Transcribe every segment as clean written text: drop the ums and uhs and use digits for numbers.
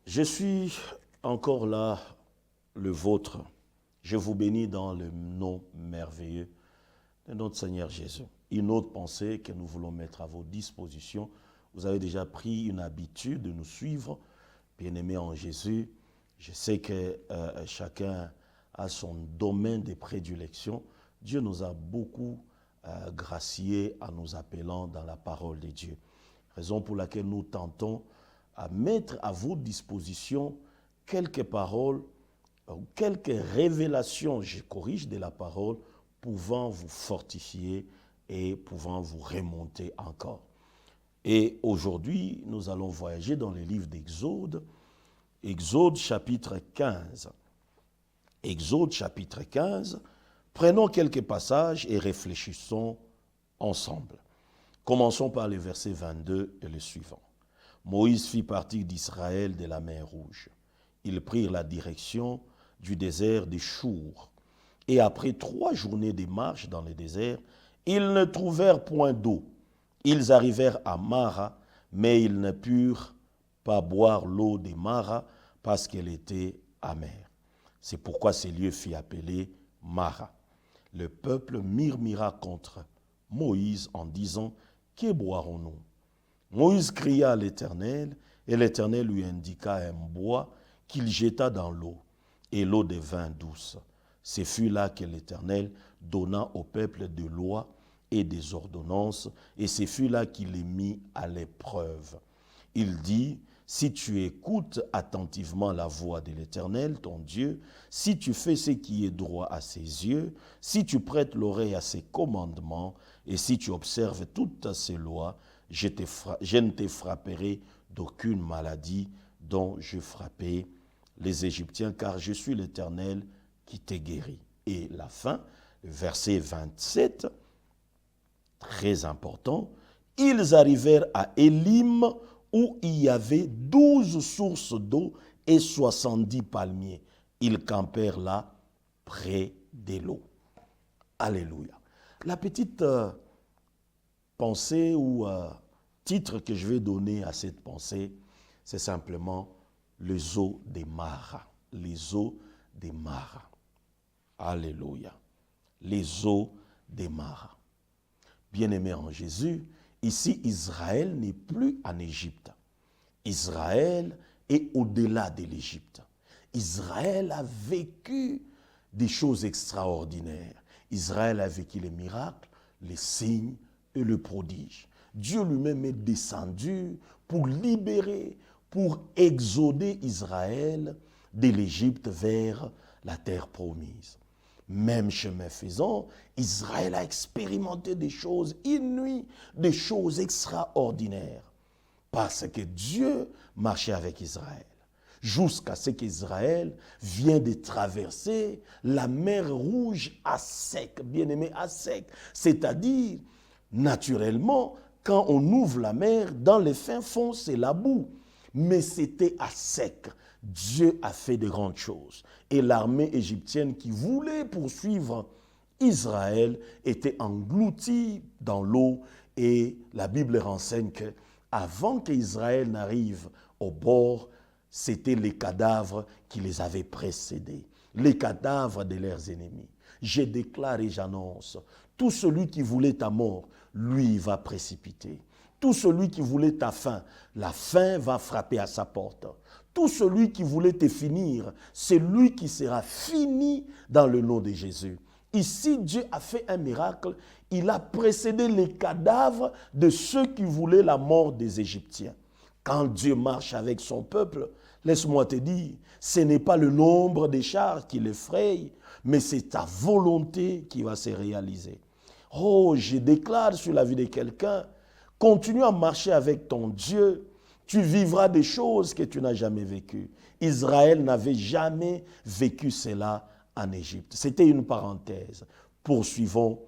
Je suis encore là, le vôtre. Je vous bénis dans le nom merveilleux de notre Seigneur Jésus. Une autre pensée que nous voulons mettre à vos dispositions. Vous avez déjà pris une habitude de nous suivre, bien-aimés en Jésus. Je sais que chacun a son domaine de prédilection. Dieu nous a beaucoup graciés en nous appelant dans la parole de Dieu. Raison pour laquelle nous tentons à mettre à vos dispositions quelques paroles, quelques révélations, je corrige, de la parole, pouvant vous fortifier et pouvant vous remonter encore. Et aujourd'hui, nous allons voyager dans le livre d'Exode, Exode chapitre 15. Exode chapitre 15, prenons quelques passages et réfléchissons ensemble. Commençons par les versets 22 et le suivant. Moïse fit partie d'Israël de la mer Rouge. Ils prirent la direction du désert de Chour. Et après 3 journées de marche dans le désert, ils ne trouvèrent point d'eau. Ils arrivèrent à Mara, mais ils ne purent pas boire l'eau de Mara parce qu'elle était amère. C'est pourquoi ce lieu fut appelé Mara. Le peuple murmura contre Moïse en disant « Que boirons-nous » Moïse cria à l'Éternel, et l'Éternel lui indiqua un bois qu'il jeta dans l'eau, et l'eau devint douce. Ce fut là que l'Éternel donna au peuple des lois et des ordonnances, et ce fut là qu'il les mit à l'épreuve. Il dit, si tu écoutes attentivement la voix de l'Éternel, ton Dieu, si tu fais ce qui est droit à ses yeux, si tu prêtes l'oreille à ses commandements, et si tu observes toutes ses lois, je ne te frapperai d'aucune maladie dont je frappais les Égyptiens, car je suis l'Éternel qui t'ai guéri. Et la fin, verset 27, très important, ils arrivèrent à Élim, où il y avait 12 sources d'eau et 70 palmiers. Ils campèrent là, près de l'eau. Alléluia. La petite pensée ou titre que je vais donner à cette pensée, c'est simplement les eaux des Mara. Les eaux des Mara. Alléluia. Les eaux des Mara. Bien-aimés en Jésus, ici Israël n'est plus en Égypte. Israël est au-delà de l'Égypte. Israël a vécu des choses extraordinaires. Israël a vécu les miracles, les signes et le prodige. Dieu lui-même est descendu pour libérer, pour exoder Israël de l'Égypte vers la terre promise. Même chemin faisant, Israël a expérimenté des choses inouïes, des choses extraordinaires, parce que Dieu marchait avec Israël, jusqu'à ce qu'Israël vienne de traverser la mer Rouge à sec, bien-aimé, à sec, c'est-à-dire, naturellement, quand on ouvre la mer, dans les fins fonds, c'est la boue, mais c'était à sec. Dieu a fait de grandes choses. Et l'armée égyptienne qui voulait poursuivre Israël était engloutie dans l'eau. Et la Bible renseigne que avant qu'Israël n'arrive au bord, c'était les cadavres qui les avaient précédés, les cadavres de leurs ennemis. Je déclare et j'annonce, tout celui qui voulait ta mort, lui va précipiter. Tout celui qui voulait ta fin, la fin va frapper à sa porte. Tout celui qui voulait te finir, c'est lui qui sera fini dans le nom de Jésus. Ici, Dieu a fait un miracle. Il a précédé les cadavres de ceux qui voulaient la mort des Égyptiens. Quand Dieu marche avec son peuple, laisse-moi te dire, ce n'est pas le nombre des chars qui l'effraie, mais c'est ta volonté qui va se réaliser. Oh, je déclare sur la vie de quelqu'un, continue à marcher avec ton Dieu, tu vivras des choses que tu n'as jamais vécues. Israël n'avait jamais vécu cela en Égypte. C'était une parenthèse. Poursuivons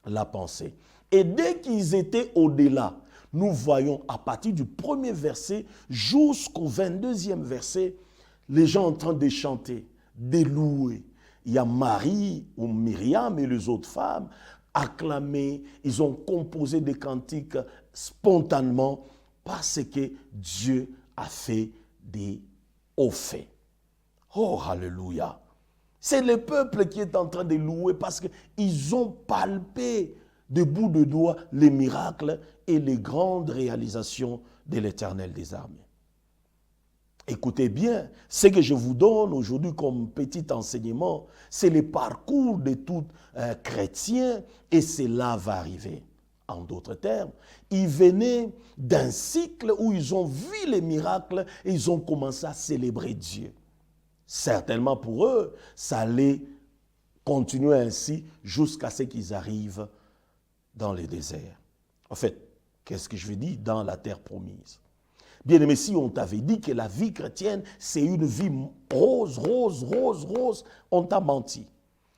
la pensée. Et dès qu'ils étaient au-delà, nous voyons à partir du premier verset jusqu'au 22e verset, les gens en train de chanter, de louer. Il y a Marie ou Myriam et les autres femmes acclamé, ils ont composé des cantiques spontanément parce que Dieu a fait des hauts faits. Oh, alléluia. C'est le peuple qui est en train de louer parce qu'ils ont palpé de bout de doigt les miracles et les grandes réalisations de l'Éternel des armées. Écoutez bien, ce que je vous donne aujourd'hui comme petit enseignement, c'est le parcours de tout chrétien et cela va arriver. En d'autres termes, ils venaient d'un cycle où ils ont vu les miracles et ils ont commencé à célébrer Dieu. Certainement pour eux, ça allait continuer ainsi jusqu'à ce qu'ils arrivent dans le désert. En fait, qu'est-ce que je veux dire? Dans la terre promise. Bien aimé, si on t'avait dit que la vie chrétienne, c'est une vie rose, rose, rose, rose, on t'a menti.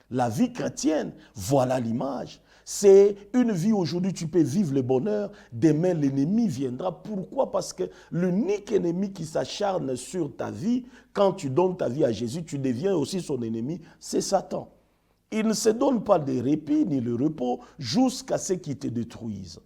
La vie chrétienne, voilà l'image. C'est une vie aujourd'hui, tu peux vivre le bonheur, demain l'ennemi viendra. Pourquoi? Parce que l'unique ennemi qui s'acharne sur ta vie, quand tu donnes ta vie à Jésus, tu deviens aussi son ennemi, c'est Satan. Il ne se donne pas de répit ni le repos jusqu'à ce qu'il te détruise.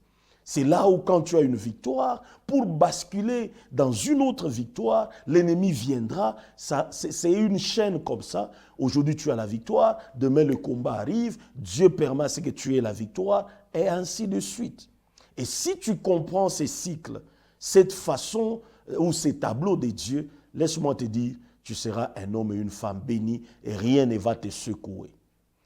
C'est là où quand tu as une victoire, pour basculer dans une autre victoire, l'ennemi viendra. C'est une chaîne comme ça. Aujourd'hui, tu as la victoire. Demain, le combat arrive. Dieu permet à ce que tu aies la victoire. Et ainsi de suite. Et si tu comprends ces cycles, cette façon ou ces tableaux de Dieu, laisse-moi te dire, tu seras un homme et une femme bénis et rien ne va te secouer.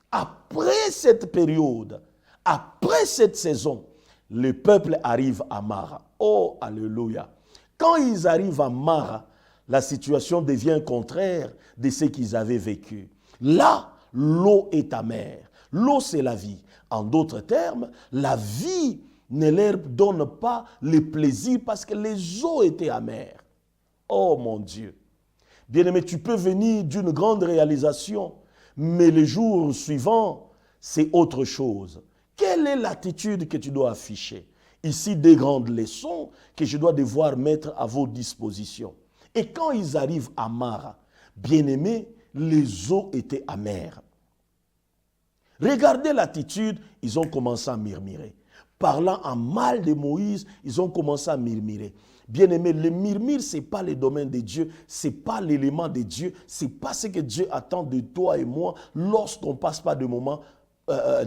Après cette période, après cette saison, le peuple arrive à Mara. Oh, alléluia. Quand ils arrivent à Mara, la situation devient contraire de ce qu'ils avaient vécu. Là, l'eau est amère. L'eau, c'est la vie. En d'autres termes, la vie ne leur donne pas le plaisir parce que les eaux étaient amères. Oh mon Dieu. Bien-aimé, tu peux venir d'une grande réalisation, mais les jours suivants, c'est autre chose. Quelle est l'attitude que tu dois afficher? Ici, des grandes leçons que je dois devoir mettre à vos dispositions. Et quand ils arrivent à Mara, bien-aimés, les eaux étaient amères. Regardez l'attitude, ils ont commencé à murmurer. Parlant en mal de Moïse, ils ont commencé à murmurer. Bien-aimé, le murmure, ce n'est pas le domaine de Dieu, ce n'est pas l'élément de Dieu, ce n'est pas ce que Dieu attend de toi et moi lorsqu'on ne passe pas de moments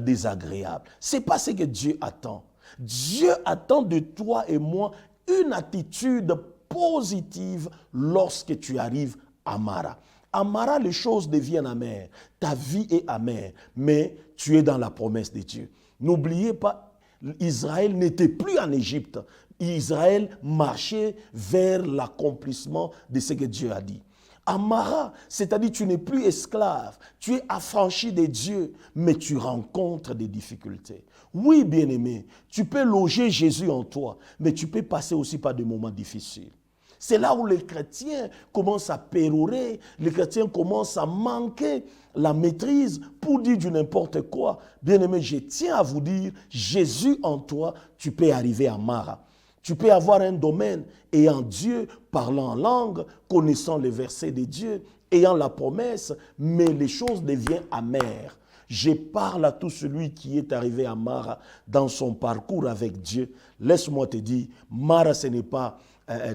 désagréable. Ce n'est pas ce que Dieu attend. Dieu attend de toi et moi une attitude positive lorsque tu arrives à Mara. À Mara, les choses deviennent amères. Ta vie est amère, mais tu es dans la promesse de Dieu. N'oubliez pas, Israël n'était plus en Égypte. Israël marchait vers l'accomplissement de ce que Dieu a dit. À Mara, c'est-à-dire tu n'es plus esclave, tu es affranchi de Dieu, mais tu rencontres des difficultés. Oui, bien-aimé, tu peux loger Jésus en toi, mais tu peux passer aussi par des moments difficiles. C'est là où les chrétiens commencent à pérorer, les chrétiens commencent à manquer la maîtrise pour dire du n'importe quoi. Bien-aimé, je tiens à vous dire, Jésus en toi, tu peux arriver à Mara. Tu peux avoir un domaine ayant Dieu, parlant en langue, connaissant les versets de Dieu, ayant la promesse, mais les choses deviennent amères. Je parle à tout celui qui est arrivé à Mara dans son parcours avec Dieu. Laisse-moi te dire, Mara, ce n'est pas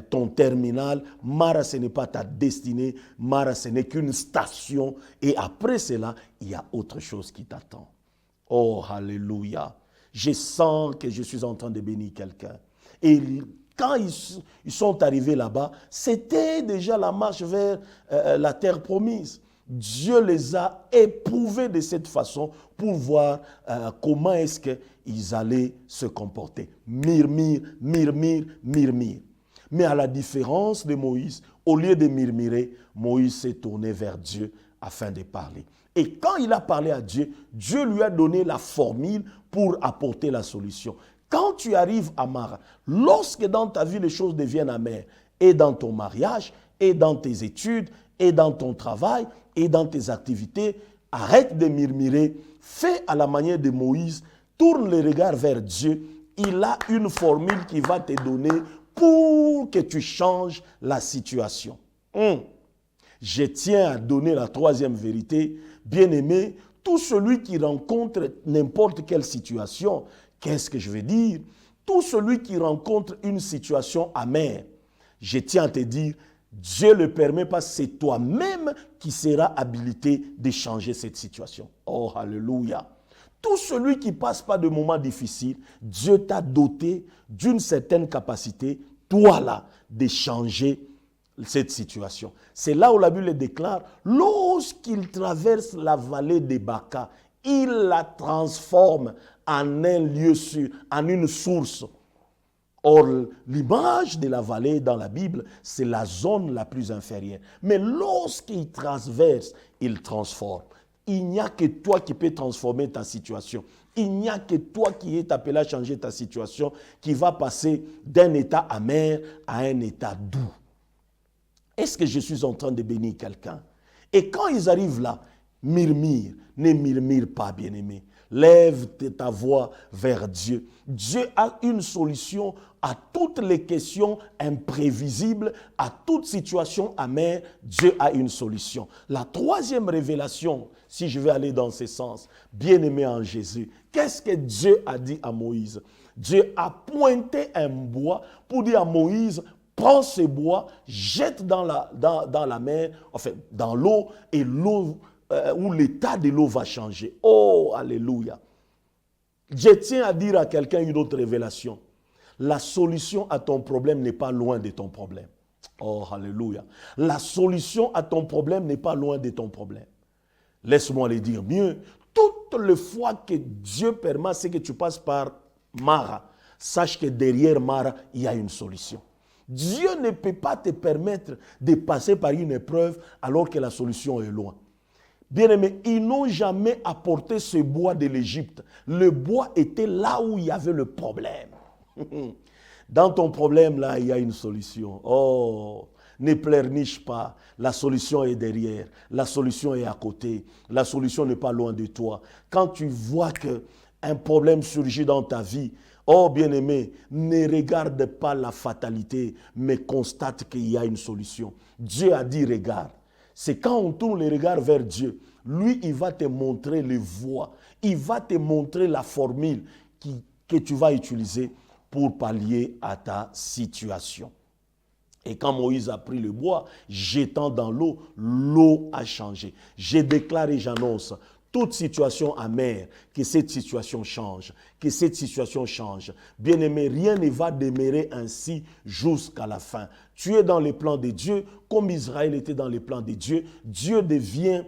ton terminal, Mara, ce n'est pas ta destinée, Mara, ce n'est qu'une station. Et après cela, il y a autre chose qui t'attend. Oh, alléluia. Je sens que je suis en train de bénir quelqu'un. Et quand ils sont arrivés là-bas, c'était déjà la marche vers la terre promise. Dieu les a éprouvés de cette façon pour voir comment est-ce qu'ils allaient se comporter. Murmure, murmure, murmure. Mais à la différence de Moïse, au lieu de murmurer, Moïse s'est tourné vers Dieu afin de parler. Et quand il a parlé à Dieu, Dieu lui a donné la formule pour apporter la solution. Quand tu arrives à Mara, lorsque dans ta vie les choses deviennent amères, et dans ton mariage, et dans tes études, et dans ton travail, et dans tes activités, arrête de murmurer, fais à la manière de Moïse, tourne le regard vers Dieu. Il a une formule qui va te donner pour que tu changes la situation. Je tiens à donner la troisième vérité. Bien-aimé, tout celui qui rencontre n'importe quelle situation, qu'est-ce que je veux dire? Tout celui qui rencontre une situation amère, je tiens à te dire, Dieu ne le permet pas, c'est toi-même qui seras habilité de changer cette situation. Oh, alléluia. Tout celui qui ne passe pas de moments difficiles, Dieu t'a doté d'une certaine capacité, toi là, de changer cette situation. C'est là où la Bible déclare, lorsqu'il traverse la vallée des Baca, il la transforme en un lieu sûr, en une source. Or, l'image de la vallée dans la Bible, c'est la zone la plus inférieure. Mais lorsqu'il traverse, il transforme. Il n'y a que toi qui peux transformer ta situation. Il n'y a que toi qui es appelé à changer ta situation, qui va passer d'un état amer à un état doux. Est-ce que je suis en train de bénir quelqu'un? Et quand ils arrivent là, murmure, ne murmure pas, bien-aimé. Lève ta voix vers Dieu. Dieu a une solution à toutes les questions imprévisibles, à toute situation amère. Dieu a une solution. La troisième révélation, si je vais aller dans ce sens, bien-aimé en Jésus, qu'est-ce que Dieu a dit à Moïse? Dieu a pointé un bois pour dire à Moïse, prends ce bois, jette dans la mer, enfin dans l'eau, et l'eau, où l'état de l'eau va changer. Oh, alléluia. Je tiens à dire à quelqu'un une autre révélation. La solution à ton problème n'est pas loin de ton problème. Oh, alléluia. La solution à ton problème n'est pas loin de ton problème. Laisse-moi le dire mieux. Toutes les fois que Dieu permet, c'est que tu passes par Mara. Sache que derrière Mara, il y a une solution. Dieu ne peut pas te permettre de passer par une épreuve alors que la solution est loin. Bien-aimés, ils n'ont jamais apporté ce bois de l'Égypte. Le bois était là où il y avait le problème. Dans ton problème, là, il y a une solution. Oh, ne pleurniche pas. La solution est derrière. La solution est à côté. La solution n'est pas loin de toi. Quand tu vois qu'un problème surgit dans ta vie, oh, bien-aimé, ne regarde pas la fatalité, mais constate qu'il y a une solution. Dieu a dit, regarde. C'est quand on tourne les regards vers Dieu, lui, il va te montrer les voies. Il va te montrer la formule que tu vas utiliser pour pallier à ta situation. Et quand Moïse a pris le bois, jetant dans l'eau, l'eau a changé. J'ai déclaré et j'annonce, toute situation amère, que cette situation change, que cette situation change. Bien-aimé, rien ne va demeurer ainsi jusqu'à la fin. Tu es dans les plans de Dieu, comme Israël était dans les plans de Dieu. Dieu devient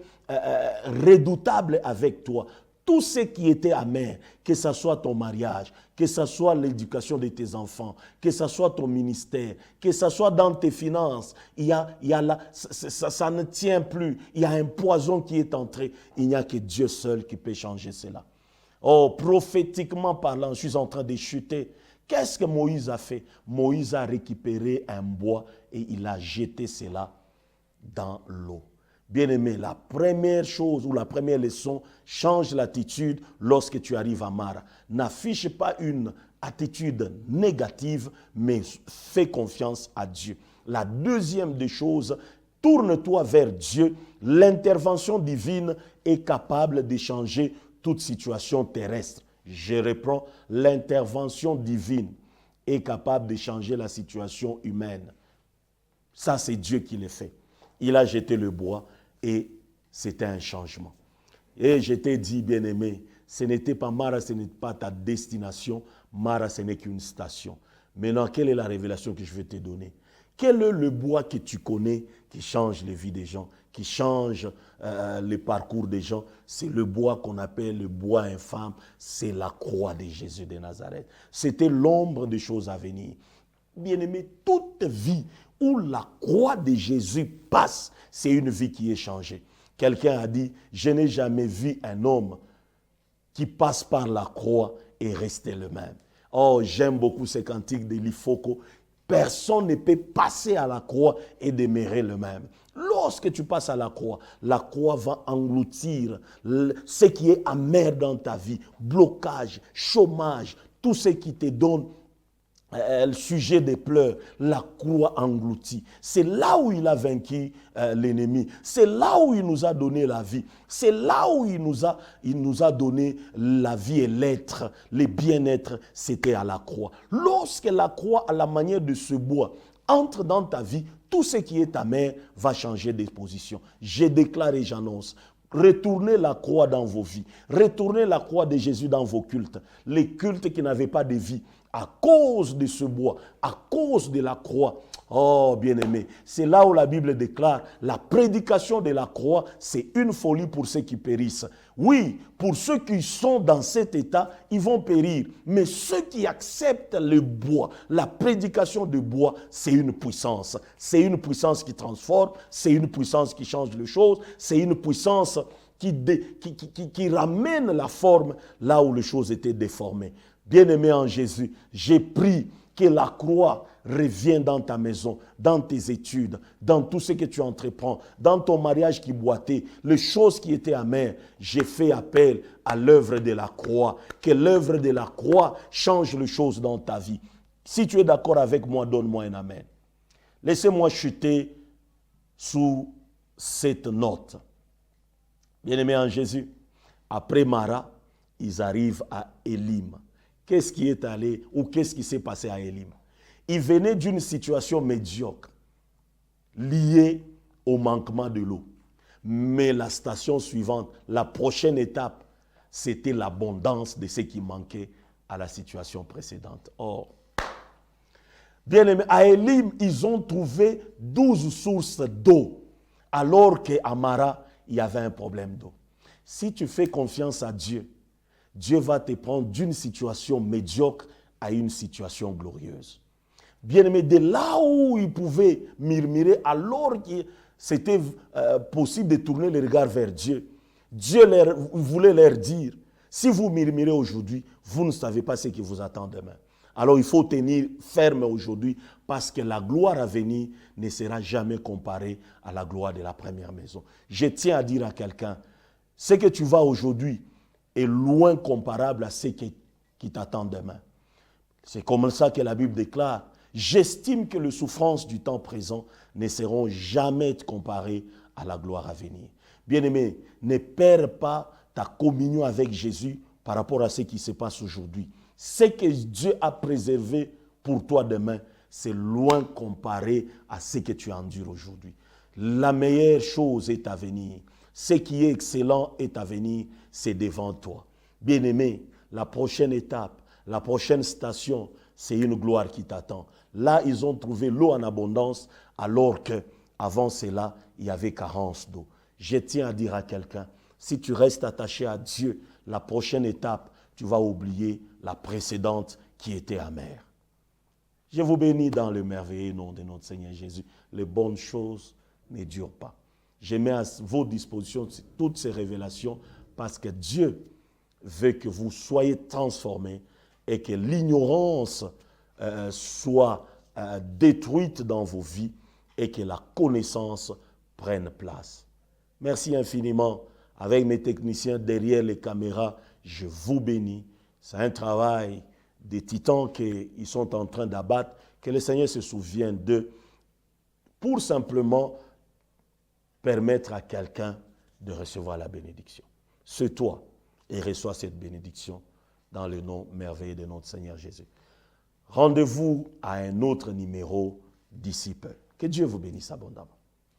redoutable avec toi. Tout ce qui était amer, que ce soit ton mariage, que ce soit l'éducation de tes enfants, que ce soit ton ministère, que ce soit dans tes finances, ça ne tient plus. Il y a un poison qui est entré. Il n'y a que Dieu seul qui peut changer cela. Oh, prophétiquement parlant, je suis en train de chuter. Qu'est-ce que Moïse a fait? Moïse a récupéré un bois et il a jeté cela dans l'eau. Bien-aimé, la première chose ou la première leçon, change l'attitude lorsque tu arrives à Mara. N'affiche pas une attitude négative, mais fais confiance à Dieu. La deuxième des choses, tourne-toi vers Dieu. L'intervention divine est capable de changer toute situation terrestre. Je reprends, l'intervention divine est capable de changer la situation humaine. Ça, c'est Dieu qui le fait. Il a jeté le bois et c'était un changement. Et je t'ai dit, bien-aimé, ce n'était pas Mara, ce n'est pas ta destination. Mara, ce n'est qu'une station. Maintenant, quelle est la révélation que je vais te donner? Quel est le bois que tu connais qui change les vies des gens, qui change les parcours des gens? C'est le bois qu'on appelle le bois infâme. C'est la croix de Jésus de Nazareth. C'était l'ombre des choses à venir. Bien-aimé, toute vie où la croix de Jésus passe, c'est une vie qui est changée. Quelqu'un a dit, je n'ai jamais vu un homme qui passe par la croix et rester le même. Oh, j'aime beaucoup ces cantiques de Lifoko. Personne ne peut passer à la croix et demeurer le même. Lorsque tu passes à la croix va engloutir ce qui est amer dans ta vie. Blocage, chômage, tout ce qui te donne le sujet des pleurs, la croix engloutie. C'est là où il a vaincu l'ennemi. C'est là où il nous a donné la vie. C'est là où il nous a donné la vie et l'être, le bien-être. C'était à la croix. Lorsque la croix, à la manière de ce bois, entre dans ta vie, tout ce qui est amer va changer de position. Je déclare et j'annonce. Retournez la croix dans vos vies. Retournez la croix de Jésus dans vos cultes. Les cultes qui n'avaient pas de vie. À cause de ce bois, à cause de la croix. Oh, bien-aimé, c'est là où la Bible déclare, la prédication de la croix, c'est une folie pour ceux qui périssent. Oui, pour ceux qui sont dans cet état, ils vont périr. Mais ceux qui acceptent le bois, la prédication du bois, c'est une puissance. C'est une puissance qui transforme, c'est une puissance qui change les choses, c'est une puissance qui ramène la forme là où les choses étaient déformées. Bien-aimé en Jésus, j'ai pris que la croix revienne dans ta maison, dans tes études, dans tout ce que tu entreprends, dans ton mariage qui boitait, les choses qui étaient amères. J'ai fait appel à l'œuvre de la croix. Que l'œuvre de la croix change les choses dans ta vie. Si tu es d'accord avec moi, donne-moi un amen. Laissez-moi chuter sous cette note. Bien-aimé en Jésus, après Mara, ils arrivent à Élim. Qu'est-ce qui est allé ou qu'est-ce qui s'est passé à Élim? Il venait d'une situation médiocre liée au manquement de l'eau. Mais la station suivante, la prochaine étape, c'était l'abondance de ce qui manquait à la situation précédente. Or, bien aimé, à Élim, ils ont trouvé 12 sources d'eau, alors qu'à Mara, il y avait un problème d'eau. Si tu fais confiance à Dieu, Dieu va te prendre d'une situation médiocre à une situation glorieuse. Bien-aimé, de là où ils pouvaient murmurer, alors que c'était possible de tourner le regard vers Dieu, Dieu voulait leur dire, si vous murmurez aujourd'hui, vous ne savez pas ce qui vous attend demain. Alors il faut tenir ferme aujourd'hui parce que la gloire à venir ne sera jamais comparée à la gloire de la première maison. Je tiens à dire à quelqu'un, ce que tu vas aujourd'hui est loin comparable à ce qui t'attend demain. C'est comme ça que la Bible déclare. J'estime que les souffrances du temps présent ne seront jamais comparées à la gloire à venir. Bien-aimé, ne perds pas ta communion avec Jésus par rapport à ce qui se passe aujourd'hui. Ce que Dieu a préservé pour toi demain, c'est loin comparé à ce que tu endures aujourd'hui. La meilleure chose est à venir. Ce qui est excellent est à venir, c'est devant toi. Bien-aimé, la prochaine étape, la prochaine station, c'est une gloire qui t'attend. Là, ils ont trouvé l'eau en abondance, alors qu'avant cela, il y avait carence d'eau. Je tiens à dire à quelqu'un, si tu restes attaché à Dieu, la prochaine étape, tu vas oublier la précédente qui était amère. Je vous bénis dans le merveilleux nom de notre Seigneur Jésus. Les bonnes choses ne durent pas. Je mets à vos dispositions toutes ces révélations parce que Dieu veut que vous soyez transformés et que l'ignorance soit détruite dans vos vies et que la connaissance prenne place. Merci infiniment. Avec mes techniciens derrière les caméras, je vous bénis. C'est un travail des titans qu'ils sont en train d'abattre, que le Seigneur se souvienne d'eux pour simplement permettre à quelqu'un de recevoir la bénédiction. C'est toi et reçois cette bénédiction dans le nom merveilleux de notre Seigneur Jésus. Rendez-vous à un autre numéro d'ici peu. Que Dieu vous bénisse abondamment.